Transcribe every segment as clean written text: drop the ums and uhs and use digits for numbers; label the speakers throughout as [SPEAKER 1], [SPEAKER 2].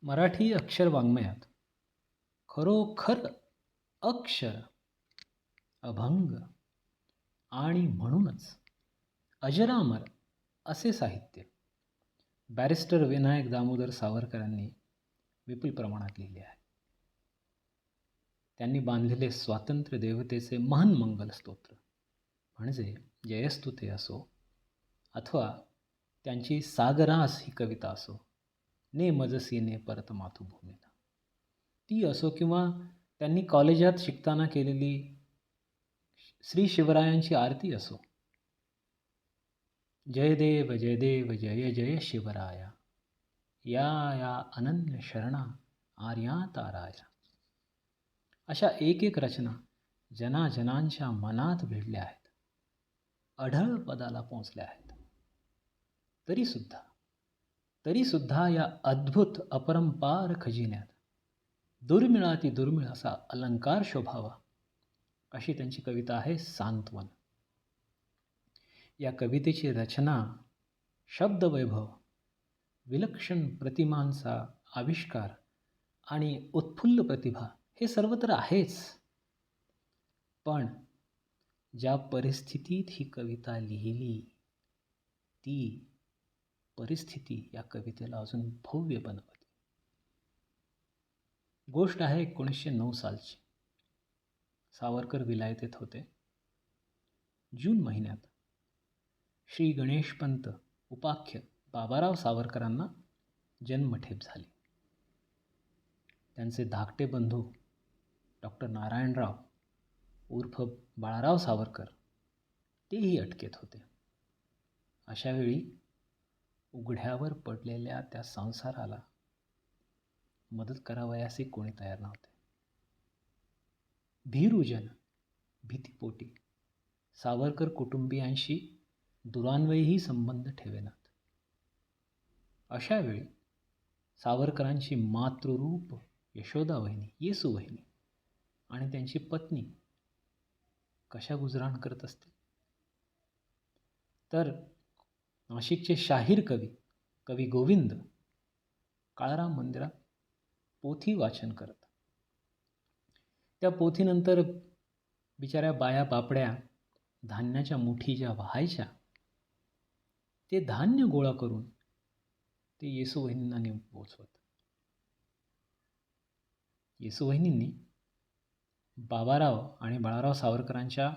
[SPEAKER 1] मराठी अक्षर वाङ्मयात खरोखर अक्षर, अभंग आणि म्हणूनच अजरामर असे साहित्य बॅरिस्टर विनायक दामोदर सावरकरांनी विपुल प्रमाणात लिहिले आहे. त्यांनी बांधलेले स्वातंत्र्य देवतेचे महान मंगल स्तोत्र म्हणजे जयस्तुते असो अथवा त्यांची सागरास ही कविता असो, ने मजसी ने परत मातृभूमीला ती असो, किंवा त्यांनी कॉलेजात शिकताना केलेली श्री शिवरायांची आरती असो, जय देव जय देव जय जय शिवराया, या या अनन्य शरणा आर्या ताराया, अशा एक एक रचना जनाजनांच्या मनात भिडल्या आहेत, अढळ पदाला पोचल्या आहेत. तरीसुद्धा या अद्भुत अपरंपार खजिन्यात दुर्मिळाती दुर्मिळ असा अलंकार शोभावा अशी त्यांची कविता आहे सांत्वन. या कवितेची रचना, शब्दवैभव, विलक्षण प्रतिमांचा आविष्कार आणि उत्फुल्ल प्रतिभा हे सर्व तर आहेच, पण ज्या परिस्थितीत ही कविता लिहिली ती परिस्थिती या कवितेला अजून भव्य बनवते. गोष्ट आहे 1909 सालची. सावरकर विलायतेत होते. जून महिन्यात श्री गणेशपंत उपाख्य बाबाराव सावरकरांना जन्मठेप झाली. त्यांचे धाकटे बंधू डॉक्टर नारायणराव उर्फ बाळाराव सावरकर तेही अटकेत होते. अशावेळी उघड्यावर पडलेल्या त्या संसाराला मदत करावयासे कोणी तयार नव्हते. भीरुजन भीतीपोटी सावरकर कुटुंबियांशी दुरान्वयही संबंध ठेवेनात. अशावेळी सावरकरांची मातृरूप यशोदावहिनी, येसूवहिनी आणि त्यांची पत्नी कशा गुजराण करत असतील, तर नाशिकचे शाहीर कवी गोविंद काळाराम मंदिरात पोथी वाचन करत. त्या पोथीनंतर बिचाऱ्या बाया बापड्या धान्याच्या मुठी ज्या व्हायच्या ते धान्य गोळा करून ते येसूवहिनींना नेऊन पोचवत. येसूवहिनींनी बाबाराव आणि बाळाराव सावरकरांच्या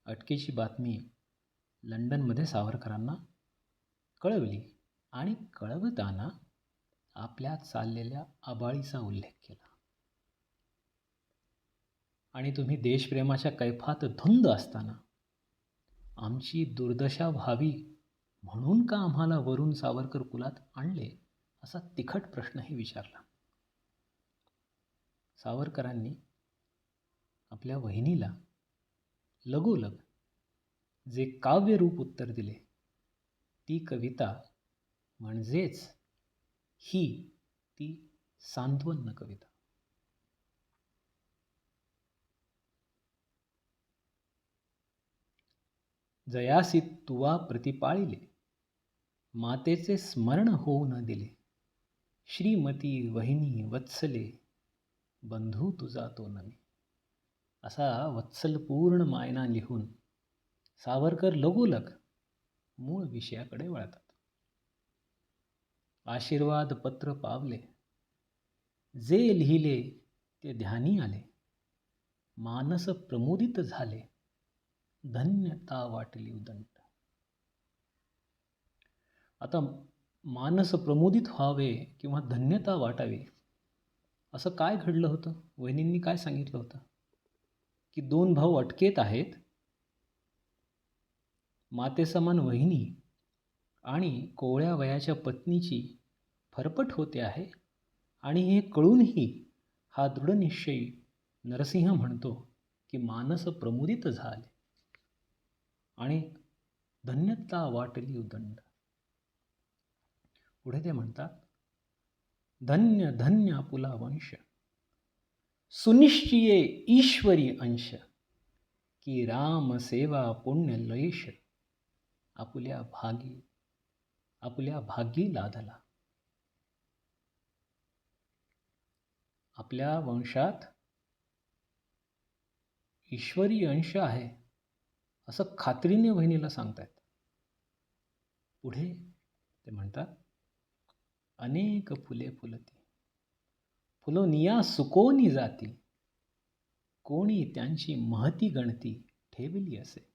[SPEAKER 1] अटकेची बातमी लंडनमध्ये सावरकरांना कळवली आणि कळवताना आपल्या चाललेल्या आबाळीचा उल्लेख केला. आणि तुम्ही देशप्रेमाच्या कैफात धुंद असताना आमची दुर्दशा व्हावी म्हणून का आम्हाला वरून सावरकर कुलात आणले, असा तिखट प्रश्नही विचारला. सावरकरांनी आपल्या वहिनीला लगोलग जे काव्यरूप उत्तर दिले ती कविता म्हणजेच ती सांत्वन कविता. जयासी तुवा प्रतिपाळिले, मातेचे स्मरण होऊ न दिले, श्रीमती वहिनी वत्सले, बंधू तुझा तो नमी, असा वत्सलपूर्ण मायना लिहून सावरकर लगोलग मूळ विषयाकडे वळतात. आशीर्वाद पत्र पावले, जे लिहिले ते ध्यानी आले, मानस प्रमोदित झाले, धन्यता वाटली उदंड. आता मानस प्रमोदित व्हावे किंवा धन्यता वाटावी असं काय घडलं होतं? वहिनींनी काय सांगितलं होतं की 2 भाऊ अटकेत आहेत, मातेसमान वहिनी आणि कोवळ्या वयाच्या पत्नीची फरफट होते आहे, आणि हे कळूनही हा दृढनिश्चयी नरसिंह म्हणतो की मानस प्रमुदित झाले आणि धन्यता वाटली उदंड. पुढे ते म्हणतात, धन्य धन्य आपुला वंश, सुनिश्चिये ईश्वरी अंश, की राम सेवा पुण्य लयेश, आपुल्या भागी लाधला. आपल्या वंशात ईश्वरी अंश आहे असं खात्रीने बहिणीला सांगतायत. पुढे ते म्हणतात, अनेक फुले फुलती, फुलोनिया सुकोनी जाती, कोणी त्यांची महती गणती ठेवली असे.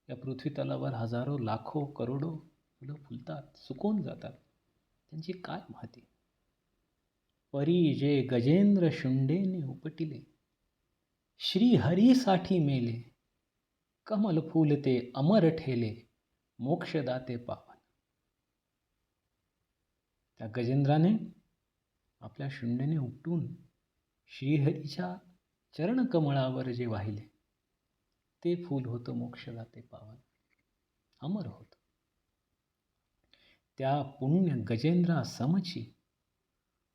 [SPEAKER 1] या पृथ्वी तलावर हजारो लाखो करोडो फुलं फुलतात, सुकून जातात. त्यांची काय महती. परी जे गजेंद्र शुंडेने उपटिले, श्रीहरीसाठी मेले, कमल फुलते अमर ठेले, मोक्षदाते पावन. त्या गजेंद्राने आपल्या शुंडेने उपटून श्रीहरीच्या चरणकमळावर जे वाहिले ते फूल होतं मोक्षदाते पावन, अमर होतं. त्या पुण्य गजेंद्रा समची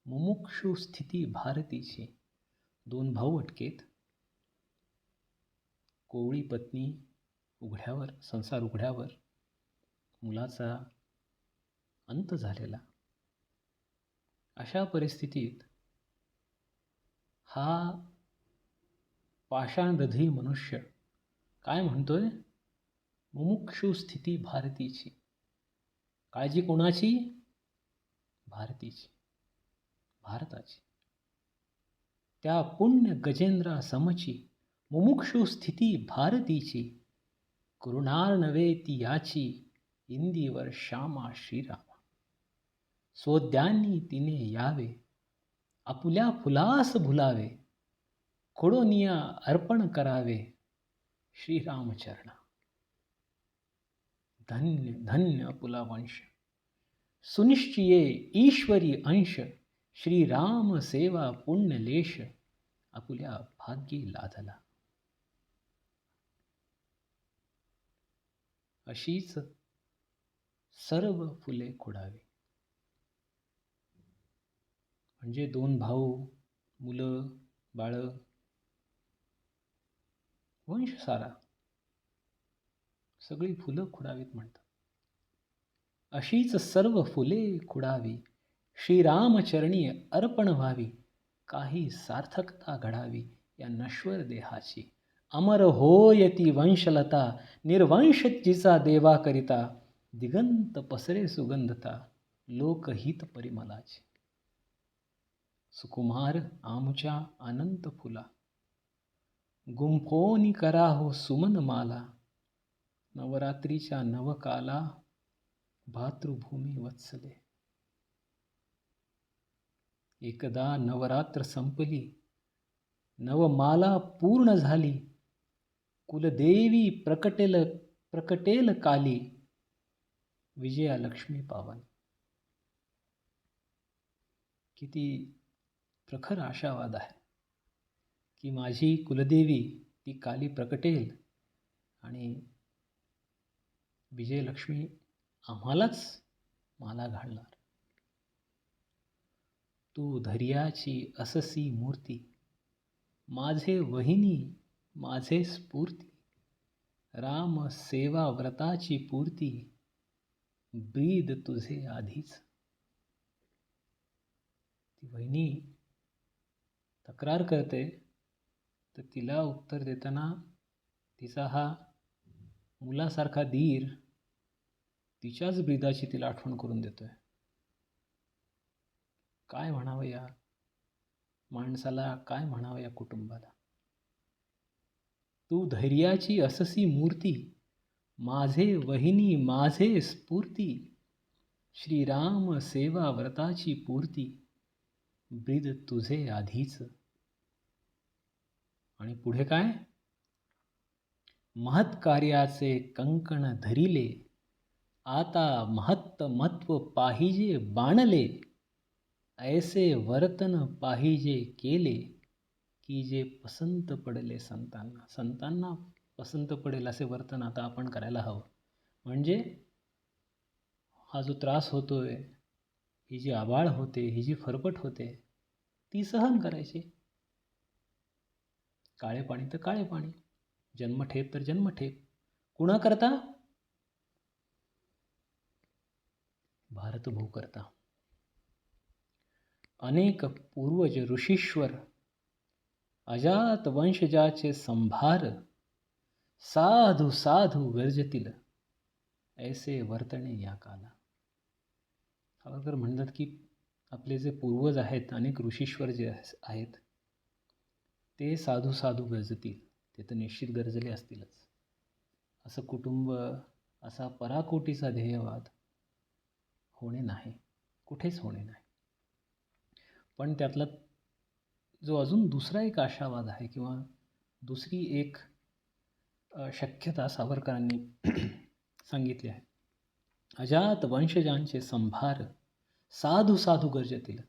[SPEAKER 1] मुमुक्षु स्थिती भारतीची. दोन भाऊ अटकेत, कोवळी पत्नी उघड्यावर, संसार उघड्यावर, मुलाचा अंत झालेला. अशा परिस्थितीत हा पाषाणहृदयी मनुष्य काय म्हणतोय? मुमुक्षु स्थिती भारतीची. काळजी कोणाची? भारतीची, भारताची. त्या पुण्य गजेंद्रा समची मुमुक्षु स्थिती भारतीची. करुणार्णवे ती याची इंदीवर श्यामा श्रीरामा. सोद्यांनी तिने यावे, आपुल्या फुलास भुलावे, खोडोनिया अर्पण करावे श्रीरामचरणा. धन्य धन्य आपुला वंश, सुनिश्चिये ईश्वरी अंश, श्रीराम सेवा पुण्यलेश, आपुल्या भाग्यी लाधला. अशीच सर्व फुले खुडावी. म्हणजे दोन भाऊ, मुलं, बाळं, वंश सारा, सगळी फुलं खुडावीत म्हणतात. अशीच सर्व फुले खुडावी, श्रीरामचरणी अर्पण व्हावी, काही सार्थकता घडावी या नश्वर देहाची. अमर होय ती वंशलता, निर्वंश जिचा देवा करिता, दिगंत पसरे सुगंधता, लोकहित परिमलाची. सुकुमार आमुच्या अनंत फुला, गुंफोनी करा हो सुमन माला, नवरात्रीच्या नवकाला, भातृभूमी वत्सले. एकदा नवरात्र संपली, नवमाला पूर्ण झाली, कुलदेवी प्रकटेल काली, विजयालक्ष्मी पावन. किती प्रखर आशावाद आहे की माझी कुलदेवी ती काली प्रकटेल आणि विजयलक्ष्मी आम्हालाच माला घालणार. तू धैर्याची अससी मूर्ती, माझे वहिनी माझे स्फूर्ती, राम सेवा व्रताची पूर्ती, ब्रीद तुझे आधीच. ती वहिनी तक्रार करते, तर तिला उत्तर देताना तिचा हा मुलासारखा धीर तिच्याच ब्रीदाची तिला आठवण करून देतोय. काय म्हणावं या माणसाला, काय म्हणावं या कुटुंबाला. तू धैर्याची अससी मूर्ती, माझे वहिनी माझे स्फूर्ती, श्रीराम सेवा व्रताची पूर्ती, ब्रीद तुझे आधीच. आणि पुढे काय? महत्कार्याचे कंकण धरिले, आता महत्त्व पाहिजे बाणले, ऐसे वर्तन पाहिजे केले, की जे पसंत पडले संतांना. संतांना पसंत पडेल असे वर्तन आता आपण करायला हवं. म्हणजे हा जो त्रास होतोय, ही जी आबाळ होते, ही जी फरफट होते, ती सहन करायची. काळे पाणी तर काळे पाणी, जन्मठेप तर जन्मठेप. कुणा करता? भारतभू करता. अनेक पूर्वज ऋषीश्वर अजात वंशजाचे संभार साधू साधू गर्जतील ऐसे वर्तणे या काला. सावरकर म्हणतात की आपले जे पूर्वज आहेत, अनेक ऋषीश्वर जे आहेत, ते साधू साधू गरजतील. ते तर निश्चित गरजले असतीलच. असं कुटुंब, असा पराकोटीचा ध्येयवाद होणे नाही, कुठेच होणे नाही. पण त्यातला जो अजून दुसरा एक आशावाद आहे किंवा दुसरी एक शक्यता सावरकरांनी सांगितली आहे. अजात वंशजांचे संभार साधू साधू गर्जतील.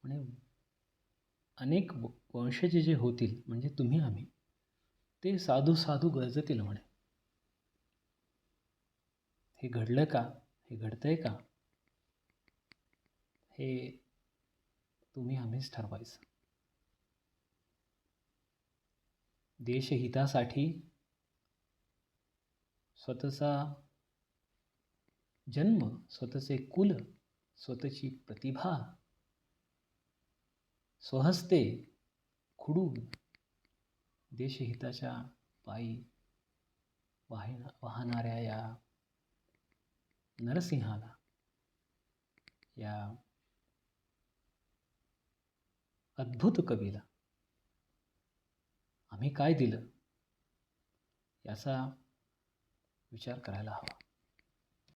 [SPEAKER 1] म्हणजे अनेक वंशज जे होतील, म्हणजे तुम्ही आम्ही, ते साधू साधू गरजतील म्हणे. हे घडलं का? हे घडतंय का? हे तुम्ही आम्हीच ठरवायचं. देशहितासाठी स्वतःचा जन्म, स्वतःचे कुल, स्वतःची प्रतिभा स्वहस्ते खुडून देशहिताच्या पायी वाहणाऱ्या या नरसिंहाला, या अद्भुत कवीला आम्ही काय दिलं याचा विचार करायला हवा.